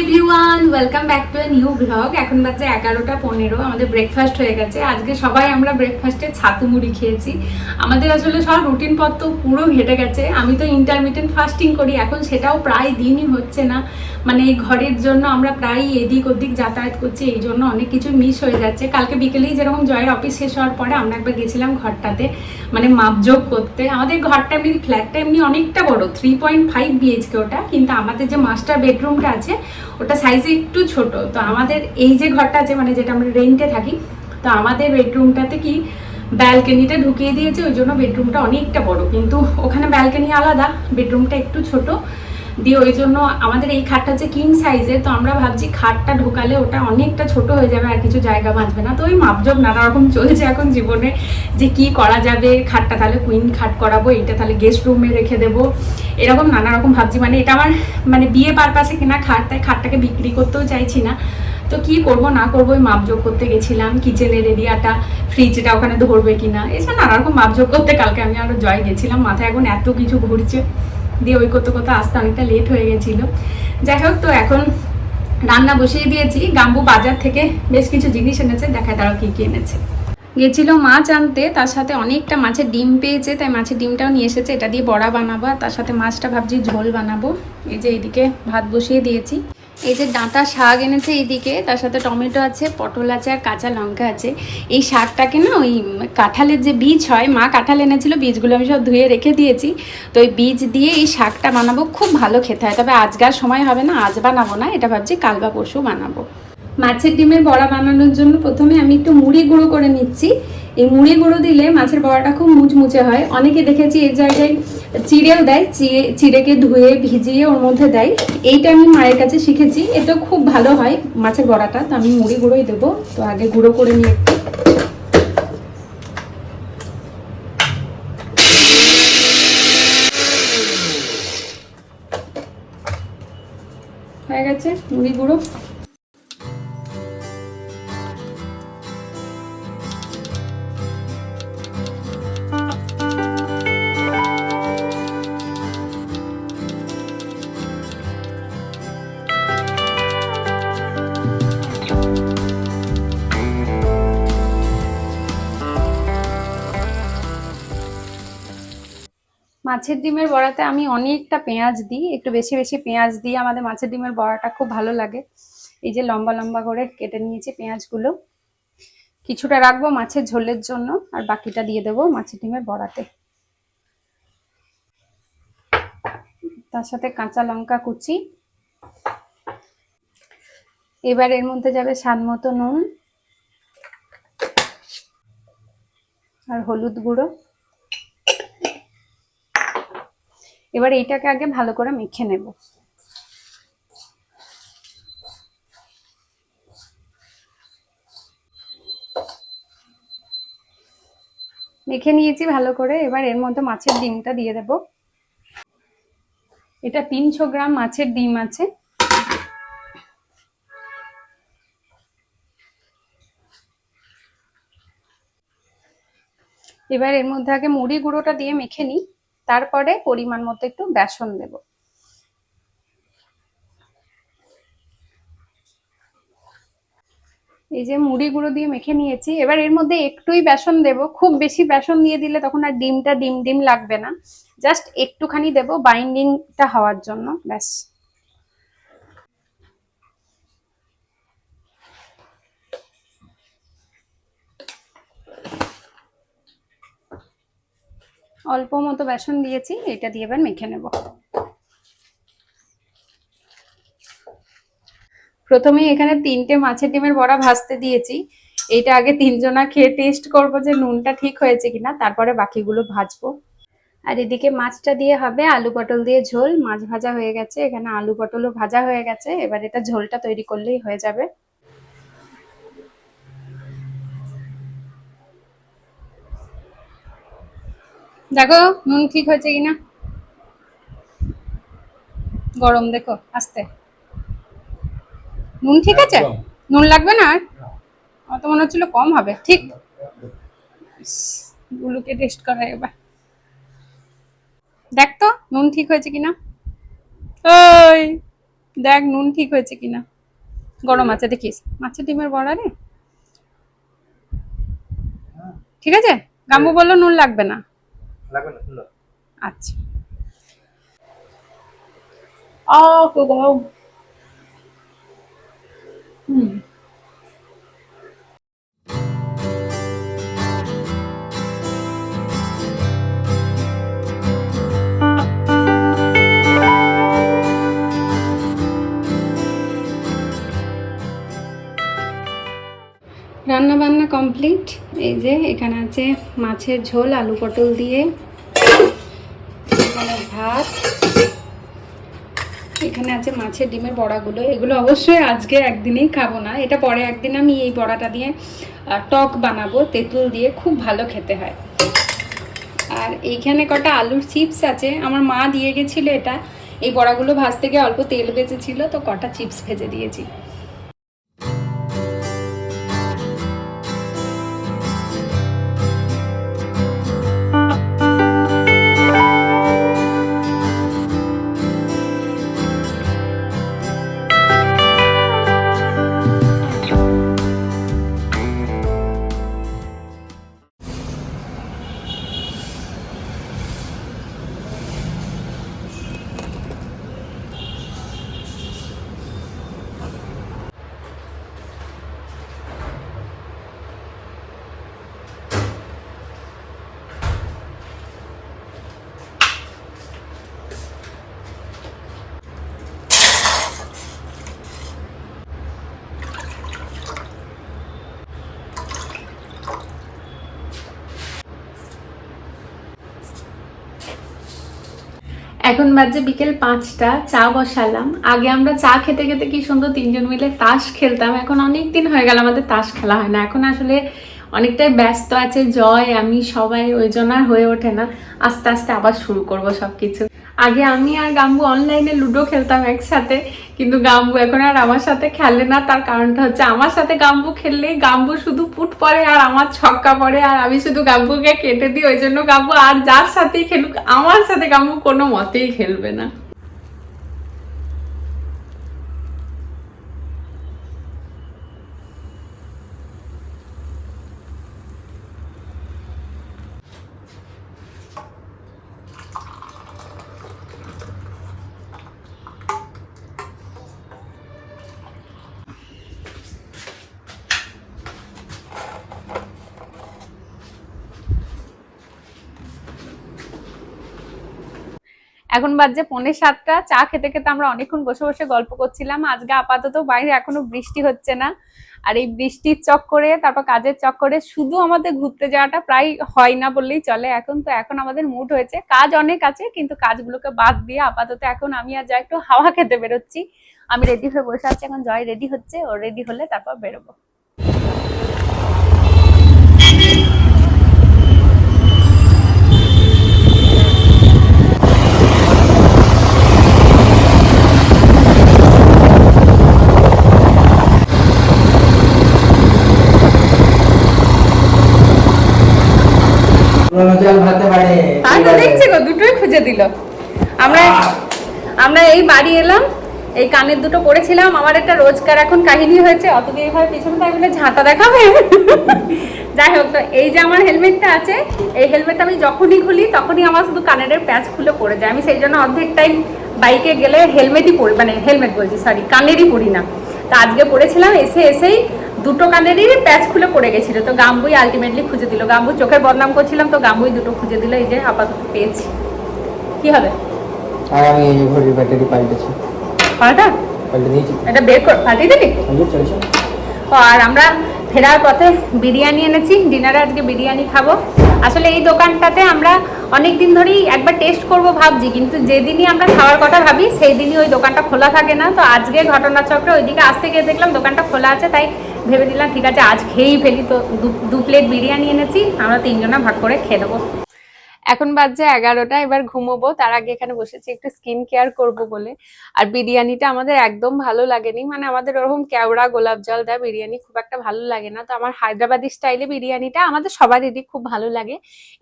Everyone, welcome back to a new blog. এখন বাজে 11টা 15। আমাদের ব্রেকফাস্ট হয়ে গেছে। আজকে সবাই আমরা ব্রেকফাস্টে ছাতু মুড়ি খেয়েছি। আমাদের আসলে সব রুটিন পথ তো পুরো ঘেটে গেছে। আমি তো ইন্টারমিটেন্ট ফাস্টিং করি, এখন সেটাও প্রায় দিনই হচ্ছে না। মানে এই ঘরের জন্য আমরা প্রায় এদিক ওদিক যাতায়াত করছি, এই জন্য অনেক কিছু মিস হয়ে যাচ্ছে। কালকে বিকেলেই যেরকম জয়ের অফিস শেষ হওয়ার পরে আমরা একবার গেছিলাম ঘরটাতে, মানে মাপযোগ করতে। আমাদের ঘরটা এমনি, ফ্ল্যাটটা এমনি অনেকটা বড়, 3.5 বিএইচকে ওটা, কিন্তু আমাদের যে মাস্টার বেডরুমটা আছে ওটা সাইজে একটু ছোট। তো আমাদের এই যে ঘরটা আছে, মানে যেটা আমরা রেন্টে থাকি, তো আমাদের বেডরুমটাতে কি ব্যালকনিটা ঢুকিয়ে দিয়েছে, ওই জন্য বেডরুমটা অনেকটা বড়, কিন্তু ওখানে ব্যালকনি আলাদা, বেডরুমটা একটু ছোট দিয়ে। ওই জন্য আমাদের এই খাটটা হচ্ছে কিং সাইজের। তো আমরা ভাবছি খাটটা ঢোকালে ওটা অনেকটা ছোট হয়ে যাবে, আর কিছু জায়গা বাঁচবে না। তো ওই মাপজোপ নানা রকম চলছে এখন জীবনে, যে কি করা যাবে। খাটটা তাহলে কুইন খাট করাবো, এইটা তাহলে গেস্ট রুমে রেখে দেবো, এরকম নানা রকম ভাবছি। মানে এটা আমার মানে বিয়ে পারপাসে কেনা খাট, তাই খাটটাকে বিক্রি করতেও চাইছি না। তো কি করব না করবো, ওই মাপজোগ করতে গেছিলাম। কিচেনের এরিয়াটা, ফ্রিজটা ওখানে ধরবে কিনা, এছাড়া নানা রকম মাপজোগ করতে কালকে আমি আরো জয় গেছিলাম। মাথায় এখন এত কিছু ঘুরছে, দিয়ে ওই করতে করতে আসতে অনেকটা লেট হয়ে গেছিল। যাই হোক, তো এখন রান্না বসিয়ে দিয়েছি। গাম্বু বাজার থেকে বেশ কিছু জিনিস এনেছে, দেখায় তারা কি কি এনেছে। গেছিল মাছ আনতে, তার সাথে অনেকটা মাছের ডিম পেয়েছে, তাই মাছের ডিমটাও নিয়ে এসেছে। এটা দিয়ে বড়া বানাবো, আর তার সাথে মাছটা ভাবছি ঝোল বানাবো। এই যে এইদিকে ভাত বসিয়ে দিয়েছি। এই যে ডাঁটা শাক এনেছে এইদিকে, তার সাথে টমেটো আছে, পটল আছে, আর কাঁচা লঙ্কা আছে। এই শাকটাকে না, ওই কাঁঠালের যে বীজ হয়, মা কাঁঠাল এনেছিল, বীজগুলো আমি সব ধুয়ে রেখে দিয়েছি। তো ওই বীজ দিয়ে এই শাকটা বানাবো, খুব ভালো খেতে হয়। তবে আজকার সময় হবে না, আজ বানাবো না, এটা ভাবছি কাল বা পরশু বানাবো। মাছের ডিমের বড়া বানানোর জন্য প্রথমে আমি একটু মুড়ি গুঁড়ো করে নিচ্ছি। এই মুড়ি গুঁড়ো দিলে মাছের বড়াটা খুব মুচমুচে হয়। অনেকে দেখেছি এর জায়গায় চিড়েও দেয়, চিড়েকে ধুয়ে ভিজিয়ে ওর মধ্যে দেয়। এইটা আমি মায়ের কাছে শিখেছি, এটা খুব ভালো হয় মাছের বড়াটা। তো আমি মুড়ি গুঁড়োই দেবো। তো আগে গুঁড়ো করে নিয়ে হয়ে গেছে মুড়ি গুঁড়ো। মাছের ডিমের বড়াতে আমি অনেকটা পেঁয়াজ দিই, একটু বেশি বেশি পেঁয়াজ দিই। আমাদের মাছের ডিমের বড়াটা খুব ভালো লাগে। এই যে লম্বা লম্বা করে কেটে নিয়েছি পেঁয়াজগুলো। কিছুটা রাখবো মাছের ঝোলের জন্য, আর বাকিটা দিয়ে দেবো মাছের ডিমের বড়াতে। তার সাথে কাঁচা লঙ্কা কুচি। এবার এর মধ্যে যাবে স্বাদ মতো নুন আর হলুদ গুঁড়ো। এবার এইটাকে আগে ভালো করে মেখে নেব। মেখে নিয়েছি ভালো করে। এবার এর মধ্যে মাছের ডিমটা দিয়ে দেব। এটা 300 গ্রাম মাছের ডিম আছে। এবার এর মধ্যে আগে মুড়ি গুঁড়োটা দিয়ে মেখে নিই, তারপরে পরিমাণ মতো একটু বেসন দেব। এই যে মুড়ি গুঁড়ো দিয়ে মেখে নিয়েছি। এবার এর মধ্যে একটুই বেসন দেব, খুব বেশি বেসন দিয়ে দিলে তখন আর ডিমটা ডিম ডিম লাগবে না। জাস্ট একটুখানি দেব বাইন্ডিংটা হওয়ার জন্য, ব্যাস। অল্প মতো বেসন দিয়েছি, এটা দিয়ে এবার মেখে নেব। প্রথমে এখানে 3টে মাছের ডিমের বড়া ভাজতে দিয়েছি। এইটা আগে 3জনা খেয়ে টেস্ট করবো যে নুনটা ঠিক হয়েছে কিনা, তারপরে বাকিগুলো ভাজবো। আর এদিকে মাছটা দিয়ে হবে আলু পটল দিয়ে ঝোল। মাছ ভাজা হয়ে গেছে, এখানে আলু পটলও ভাজা হয়ে গেছে। এবার এটা ঝোলটা তৈরি করলেই হয়ে যাবে। দেখো নুন ঠিক হয়েছে কিনা, গরম দেখো আস্তে। নুন ঠিক আছে? নুন লাগবে না আর? আমার তো মনে হচ্ছিল কম হবে। ঠিক, গুলোকে টেস্ট করা এবার। দেখ তো নুন ঠিক হয়েছে কিনা। ওই দেখ নুন ঠিক হয়েছে কিনা। গরম আছে দেখিস, মাছের ডিমের বড়া রে। ঠিক আছে, গাম্বু বললো নুন লাগবে না। আচ্ছা। গরম। হুম। রান্না বান্না কমপ্লিট। এই যে এখানে আছে মাছের ঝোল আলু পটল দিয়ে, এখানে ভাত, এখানে আছে মাছের ডিমের বড়াগুলো। এগুলো অবশ্যই আজকে একদিনেই খাবো না, এটা পরে একদিন আমি এই বড়াটা দিয়ে টক বানাবো তেঁতুল দিয়ে, খুব ভালো খেতে হয়। আর এইখানে কটা আলুর চিপস আছে, আমার মা দিয়ে গেছিলো এটা। এই বড়াগুলো ভাজতে গিয়ে অল্প তেল বেঁচেছিল, তো কটা চিপস ভেজে দিয়েছি। এখন বাজে বিকেল 5টা, চা বসালাম। আগে আমরা চা খেতে খেতে কি সুন্দর তিনজন মিলে তাস খেলতাম, এখন অনেক দিন হয়ে গেল আমাদের তাস খেলা হয় না। এখন আসলে অনেকটাই ব্যস্ত আছে জয়, আমি সবাই, ওই জন্য আর হয়ে ওঠে না। আস্তে আস্তে আবার শুরু করব সবকিছু। আগে আমি আর গাম্বু অনলাইনে লুডো খেলতাম একসাথে, কিন্তু গাম্বু এখন আর আমার সাথে খেলে না। তার কারণটা হচ্ছে আমার সাথে গাম্বু খেললে গাম্বু শুধু পুট পড়ে আর আমার ছক্কা পড়ে, আর আমি শুধু গাম্বুকে কেটে দিই। ওই জন্য গাম্বু আর যার সাথেই খেলুক, আমার সাথে গাম্বু কোনো মতেই খেলবে না। এখন বাজে 6:45, চা খেতে খেতে আমরা অনেকক্ষণ বসে বসে গল্প করছিলাম। আজকে আপাতত বাইরে এখনো বৃষ্টি হচ্ছে না, আর এই বৃষ্টির চক্করে তারপর কাজের চক্করে শুধু আমাদের ঘুরতে যাওয়াটা প্রায় হয় না বললেই চলে। এখন আমাদের মুড হয়েছে, কাজ অনেক আছে কিন্তু কাজগুলোকে বাদ দিয়ে আপাতত এখন আমি আর জয় একটু হাওয়া খেতে বেরোচ্ছি। আমি রেডি হয়ে বসে আছি, এখন জয় রেডি হচ্ছে, ও রেডি হলে তারপর বেরোবো। দেখছি গো, দুটোই খুঁজে দিল। আমরা এই বাড়ি এলাম, এই কানের দুটো পড়েছিলাম। আমার একটা রোজকার এখন কাহিনী হয়েছে, অত দিয়ে ভাই পিছনে তাই বলে ঝাঁটা দেখাবে। যাই হোক, তো এই যে আমার হেলমেটটা আছে, এই হেলমেটটা আমি যখনই খুলি তখনই আমার শুধু কানের প্যাচ খুলে পড়ে যায়। আমি সেই জন্য অর্ধেক টাইম বাইকে গেলে হেলমেটই পরি, মানে হেলমেট বলছি সরি, কানেরই পরি না। তা আজকে পড়েছিলাম, এসেই দুটো কানেরই প্যাচ খুলে পড়ে গেছিল। তো গাম্বুই আলটিমেটলি খুঁজে দিল। গাম্বু চোখের বদনাম করছিলাম, তো গাম্বুই দুটো খুঁজে দিল। এই যে আপাতত পেয়েছি। কি হবে? আর আমি এই ঘড়ির ব্যাটারি পাল্টেছি। পাল্টা? পাল্টে দিয়েছি। এটা বের কর, পাল্টে দিলি? চলছে। আর আমরা ফেরার পথে বিরিয়ানি এনেছি, ডিনারে আজকে বিরিয়ানি খাবো। আসলে এই দোকানটাতে আমরা অনেক দিন ধরেই একবার টেস্ট করব ভাবছি, কিন্তু যেদিনই আমরা খাওয়ার কথা ভাবি সেই দিনই ওই দোকানটা খোলা থাকে না। তো আজকে ঘটনাচক্রে ওইদিকে আসতে গিয়ে দেখলাম দোকানটা খোলা আছে, তাই ভেবে দিলাম ঠিক আছে আজ খেয়েই ফেলি। তো 2 প্লেট বিরিয়ানি এনেছি, আমরা 3 জনা ভাগ করে খেয়ে নেবো। এখন বাজছে 11টা, এবার ঘুমোবো। তার আগে এখানে বসেছি একটু স্কিন কেয়ার করব বলে। আর বিরিয়ানিটা আমাদের একদম ভালো লাগেনি, মানে আমাদের ওরকম কেওড়া গোলাপ জল দেয় বিরিয়ানি খুব একটা ভালো লাগে না। তো আমার হায়দ্রাবাদি স্টাইলে বিরিয়ানিটা আমাদের সবারই খুব ভালো লাগে।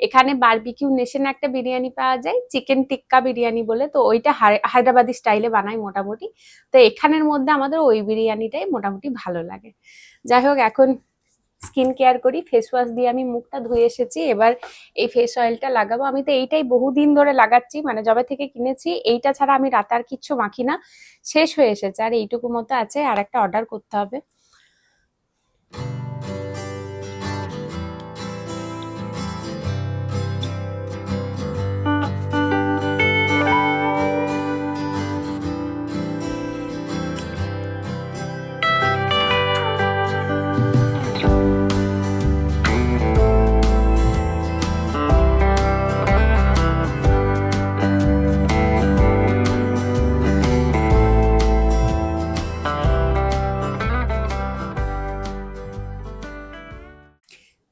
এখানে বারবিকিউ নেশনে একটা বিরিয়ানি পাওয়া যায়, চিকেন টিক্কা বিরিয়ানি বলে, তো ওইটা হায়দ্রাবাদি স্টাইলে বানাই মোটামুটি। তো এখানের মধ্যে আমাদের ওই বিরিয়ানিটাই মোটামুটি ভালো লাগে। যাই হোক, এখন স্কিন কেয়ার করি। ফেস ওয়াশ দিয়ে আমি মুখটা ধুয়ে এসেছি, এবার এই ফেস অয়েলটা লাগাবো। আমি তো এইটাই বহুদিন ধরে লাগাচ্ছি, মানে যবে থেকে কিনেছি এইটা ছাড়া আমি রাতে আর কিচ্ছু মাখি না। শেষ হয়ে এসেছে, আর এইটুকু মতো আছে, আর একটা অর্ডার করতে হবে।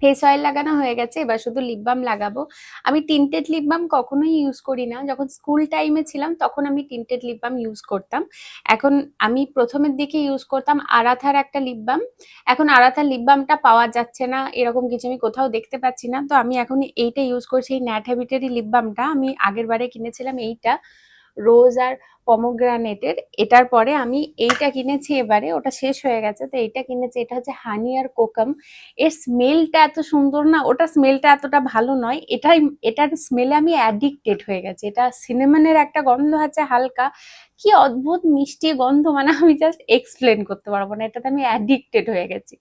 ফেস অয়েল লাগানো হয়ে গেছে, এবার শুধু লিপ বাম লাগাবো। আমি টিন্টেড লিপ বাম কখনোই ইউজ করি না। যখন স্কুল টাইমে ছিলাম তখন আমি টিন্টেড লিপ বাম ইউজ করতাম। এখন আমি প্রথমের দিকে ইউজ করতাম আরাথার একটা লিপ বাম। এখন আরাথার লিপ বামটা পাওয়া যাচ্ছে না, এরকম কিছু আমি কোথাও দেখতে পাচ্ছি না। তো আমি এখন এইটা ইউজ করছি, এই ন্যাট হ্যাবিটেরই লিপ বামটা। আমি আগের বারে কিনেছিলাম এইটা, রোজ আর পমোগ্রানেটের। এটার পরে আমি এইটা কিনেছি এবারে, ওটা শেষ হয়ে গেছে, তো এইটা কিনেছি। এটা হচ্ছে হানি আর কোকাম। এর স্মেলটা এত সুন্দর না, ওটা স্মেলটা এতটা ভালো নয়, এটার স্মেলে আমি অ্যাডিক্টেড হয়ে গেছি। এটা সিনেমনের একটা গন্ধ আছে হালকা, কি অদ্ভুত মিষ্টি গন্ধ, মানে আমি জাস্ট এক্সপ্লেন করতে পারবো না, এটাতে আমি অ্যাডিক্টেড হয়ে গেছি।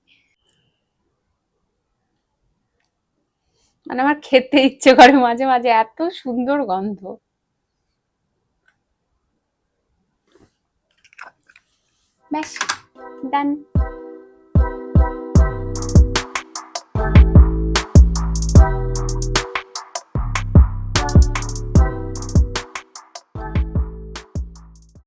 মানে আমার খেতে ইচ্ছে করে মাঝে মাঝে, এত সুন্দর গন্ধ। ব্যাস, ডান।